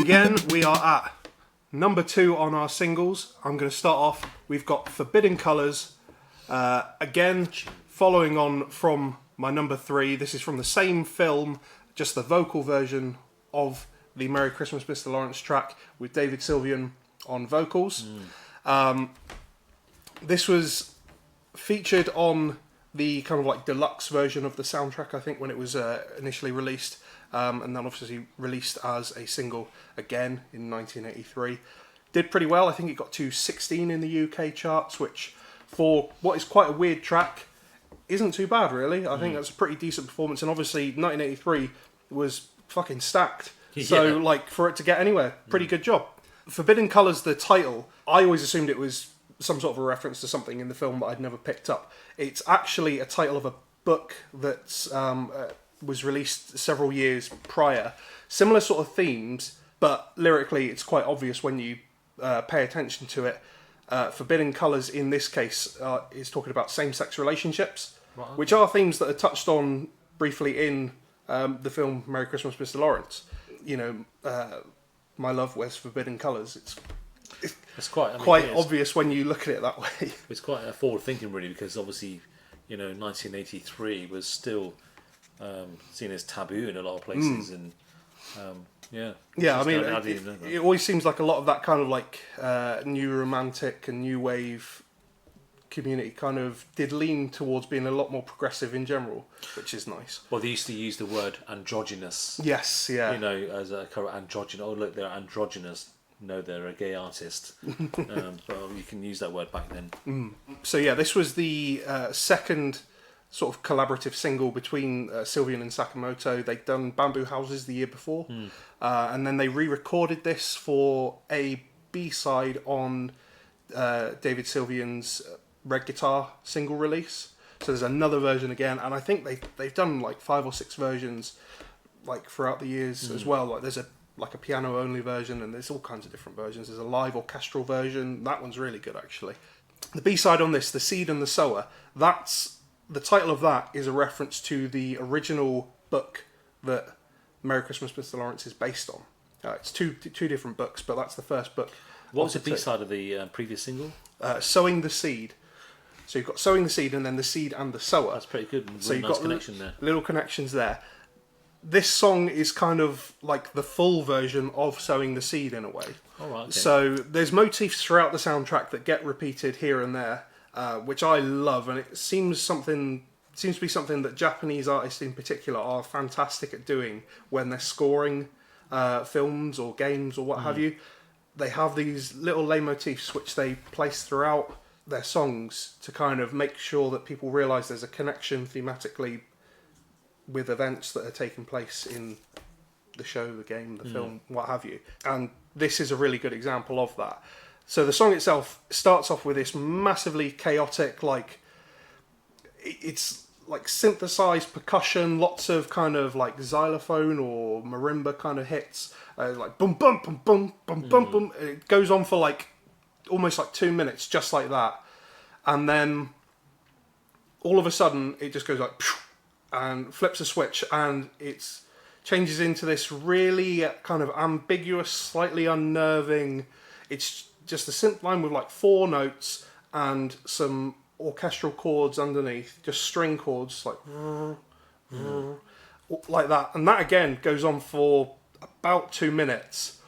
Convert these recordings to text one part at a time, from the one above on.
again, we are at number 2 on our singles. I'm going to start off. We've got Forbidden Colours. Again, following on from my number 3. This is from the same film, just the vocal version of the Merry Christmas Mr. Lawrence track with David Sylvian on vocals. This was featured on the kind of like deluxe version of the soundtrack, I think, when it was initially released. And then obviously released as a single again in 1983. Did pretty well. I think it got to 16 in the UK charts, which for what is quite a weird track isn't too bad, really. I think that's a pretty decent performance. And obviously 1983 was fucking stacked. Yeah. So like for it to get anywhere, pretty good job. Forbidden Colours, the title, I always assumed it was some sort of a reference to something in the film that I'd never picked up. It's actually a title of a book that's was released several years prior. Similar sort of themes, but lyrically it's quite obvious when you pay attention to it. Forbidden Colours in this case is talking about same-sex relationships, which are themes that are touched on briefly in the film Merry Christmas Mr. Lawrence. You know, my love wears forbidden colours. It's quite obvious when you look at it that way. It's quite forward thinking, really, because obviously, you know, 1983 was still seen as taboo in a lot of places, and I mean, it always seems like a lot of that kind of like new romantic and new wave community kind of did lean towards being a lot more progressive in general, which is nice. Well, they used to use the word androgynous. Yes, yeah. You know, as a androgynous. Oh, look, they're androgynous. No, they're a gay artist. But you can use that word back then. So yeah, this was the second sort of collaborative single between Sylvian and Sakamoto. They'd done Bamboo Houses the year before, and then they re-recorded this for a B-side on David Sylvian's Red Guitar single release. So there's another version again, and I think they've done like 5 or 6 versions like throughout the years as well. Like there's a piano only version, and there's all kinds of different versions. There's a live orchestral version. That one's really good, actually. The B-side on this, The Seed and the Sower, the title of that is a reference to the original book that Merry Christmas Mr. Lawrence is based on. It's two different books, but that's the first book. What was the B-side of the previous single? Sowing the Seed. So you've got Sowing the Seed and then The Seed and the Sower. That's pretty good. So you've nice got connection there. Little connections there. This song is kind of like the full version of Sowing the Seed in a way. Oh, right, okay. So there's motifs throughout the soundtrack that get repeated here and there, which I love, and it seems to be something that Japanese artists in particular are fantastic at doing when they're scoring films or games or what have you. They have these little leitmotifs which they place throughout their songs to kind of make sure that people realise there's a connection thematically with events that are taking place in the show, the game, the film, what have you. And this is a really good example of that. So the song itself starts off with this massively chaotic, like, it's like synthesized percussion, lots of kind of like xylophone or marimba kind of hits, like boom, boom, boom, boom, boom, boom, boom. It goes on for like almost like 2 minutes, just like that. And then all of a sudden it just goes like, and flips a switch, and it changes into this really kind of ambiguous, slightly unnerving. It's just a synth line with like 4 notes and some orchestral chords underneath, just string chords, like like that. And that again goes on for about 2 minutes,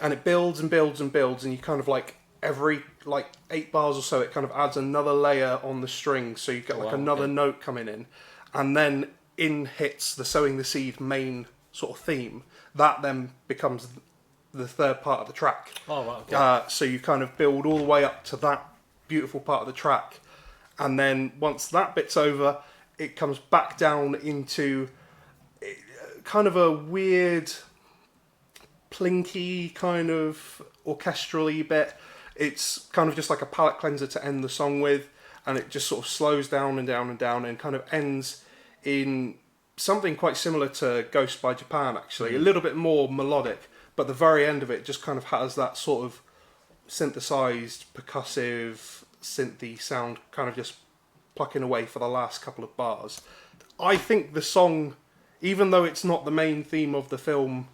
and it builds and builds and builds, and you kind of like every like 8 bars or so, it kind of adds another layer on the string, so you get like another note coming in, and then in hits the Sowing the Seed main sort of theme. That then becomes the third part of the track. So you kind of build all the way up to that beautiful part of the track, and then once that bit's over, it comes back down into kind of a weird plinky kind of orchestral-y bit. It's kind of just like a palate cleanser to end the song with, and it just sort of slows down and down and down and kind of ends in something quite similar to Ghost by Japan, actually. A little bit more melodic, but the very end of it just kind of has that sort of synthesized, percussive, synthy sound kind of just plucking away for the last couple of bars. I think the song, even though it's not the main theme of the film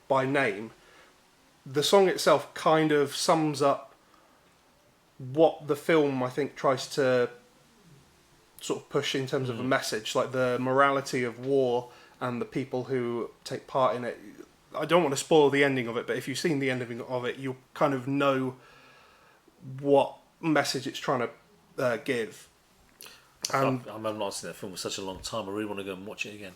by name, the song itself kind of sums up what the film, I think, tries to sort of push in terms of a message, like the morality of war and the people who take part in it. I don't want to spoil the ending of it, but if you've seen the ending of it, you'll kind of know what message it's trying to give. And I've not seen that film for such a long time. I really want to go and watch it again.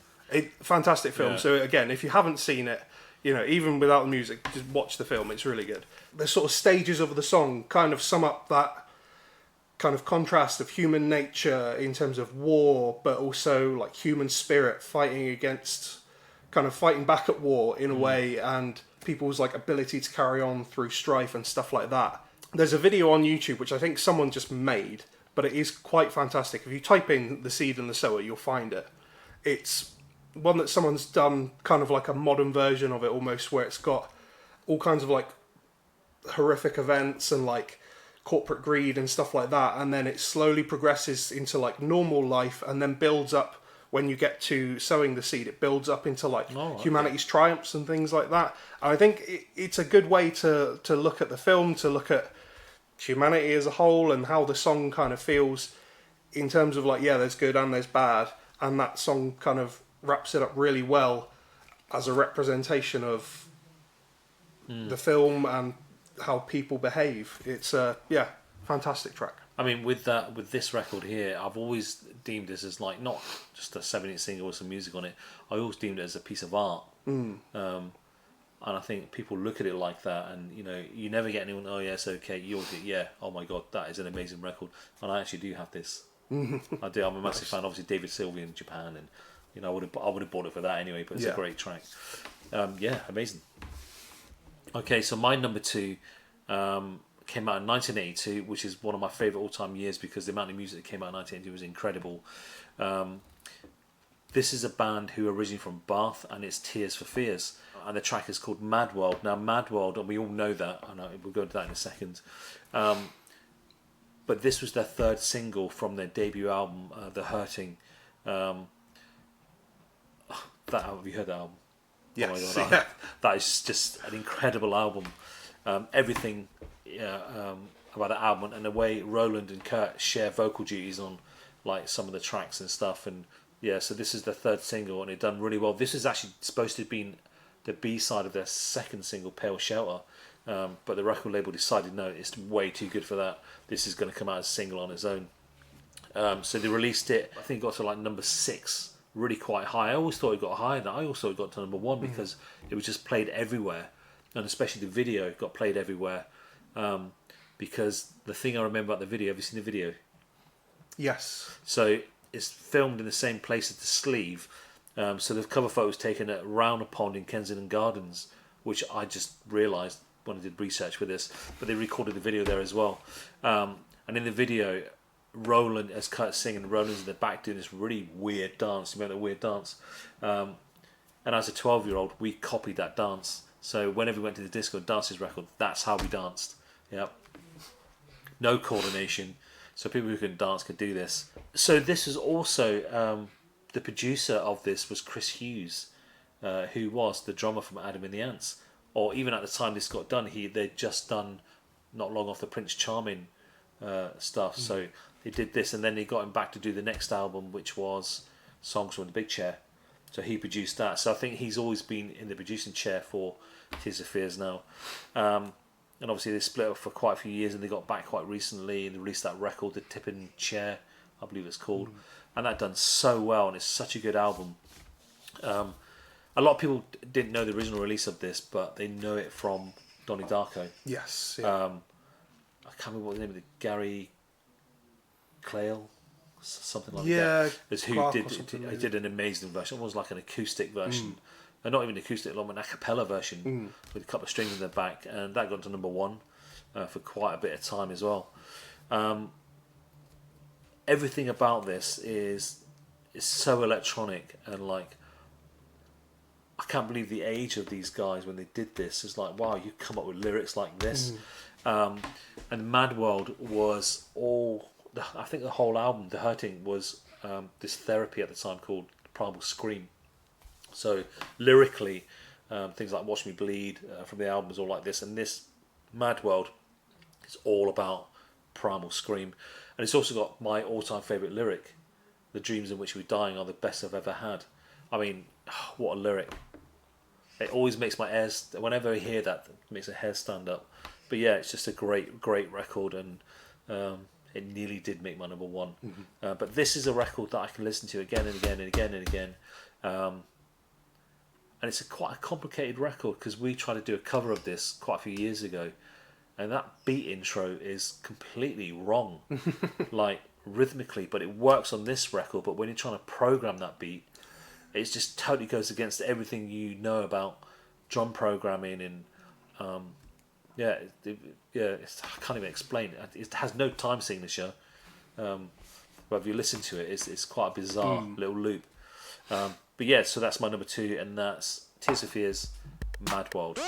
Fantastic film. Yeah. So again, if you haven't seen it, you know, even without the music, just watch the film. It's really good. The sort of stages of the song kind of sum up that kind of contrast of human nature in terms of war, but also like human spirit fighting back at war in a way, and people's like ability to carry on through strife and stuff like that. There's a video on YouTube which I think someone just made, but it is quite fantastic. If you type in The Seed and the Sower, you'll find it. It's one that someone's done kind of like a modern version of it almost, where it's got all kinds of like horrific events and like corporate greed and stuff like that, and then it slowly progresses into like normal life, and then builds up when you get to sowing the seed. It builds up into like humanity's triumphs and things like that. And I think it's a good way to look at the film, to look at humanity as a whole and how the song kind of feels in terms of like, yeah, there's good and there's bad, and that song kind of wraps it up really well as a representation of the film and how people behave. It's a fantastic track. I mean, with this record here, I've always deemed this as like not just a 7-inch single with some music on it. I always deemed it as a piece of art. And I think people look at it like that, and you know, you never get anyone, oh yes, okay, you always get, yeah, oh my god, that is an amazing record. And I actually do have this. I do. I'm a massive fan. Obviously, David Sylvian in Japan, and you know, I would have bought it for that anyway. But it's a great track. Yeah, amazing. Okay, so my number 2 came out in 1982, which is one of my favourite all-time years because the amount of music that came out in 1982 was incredible. This is a band who are originally from Bath, and it's Tears for Fears, and the track is called Mad World. Now, Mad World, and we all know that, and we'll go into that in a second, but this was their third single from their debut album, The Hurting. Have you heard that album? Yes. Oh my God, that is just an incredible album. Everything about the album, and the way Roland and Kurt share vocal duties on like some of the tracks and stuff, and so this is the third single, and it done really well. This is actually supposed to have been the B-side of their second single, Pale Shelter, but the record label decided no, it's way too good for that. This is going to come out as a single on its own. So they released it. I think it got to like number 6, really quite high. I always thought it got higher than that. I also got to number 1 because it was just played everywhere, and especially the video got played everywhere. Because the thing I remember about the video, have you seen the video? Yes. So it's filmed in the same place as the sleeve. So the cover photo was taken at Rowner Pond in Kensington Gardens, which I just realised when I did research for this. But they recorded the video there as well. And in the video, Roland, as Kurt's singing, Roland's in the back doing this really weird dance. You remember that weird dance? And as a 12-year-old, we copied that dance. So whenever we went to the disco and danced his record, that's how we danced. Yep. No coordination. So people who can dance could do this. So this is also the producer of this was Chris Hughes, who was the drummer from Adam and the Ants. Or even at the time this got done, they'd just done not long off the Prince Charming stuff. So they did this, and then they got him back to do the next album, which was Songs from the Big Chair. So he produced that. So I think he's always been in the producing chair for Tears for Fears now. And obviously they split up for quite a few years, and they got back quite recently, and they released that record, The Tipping Chair, I believe it's called. And that done so well, and it's such a good album. A lot of people didn't know the original release of this, but they know it from Donnie Darko. Yes. Yeah. I can't remember what the name of it, Gary Clayle, something like that. Yeah. Is who did an amazing version. It was like an acoustic version. Not even acoustic, like an a cappella version with a couple of strings in the back, and that got to number 1 for quite a bit of time as well. Everything about this is so electronic, and like I can't believe the age of these guys when they did this. It's like, wow, you come up with lyrics like this. And Mad World was I think the whole album, The Hurting, was this therapy at the time called Primal Scream. So lyrically, things like Watch Me Bleed from the album is all like this, and this Mad World is all about primal scream. And it's also got my all-time favourite lyric, "The dreams in which we're dying are the best I've ever had." I mean, what a lyric. It always makes my hairs, whenever I hear that, it makes a hair stand up. But yeah, it's just a great record, and it nearly did make my number one. But this is a record that I can listen to again and again and again and again. And it's quite a complicated record, because we tried to do a cover of this quite a few years ago, and that beat intro is completely wrong, like rhythmically, but it works on this record. But when you're trying to program that beat, it just totally goes against everything you know about drum programming, and I can't even explain it. It has no time signature, but if you listen to it, it's quite a bizarre little loop. But yeah, so that's my number 2, and that's Tears for Fears, Mad World.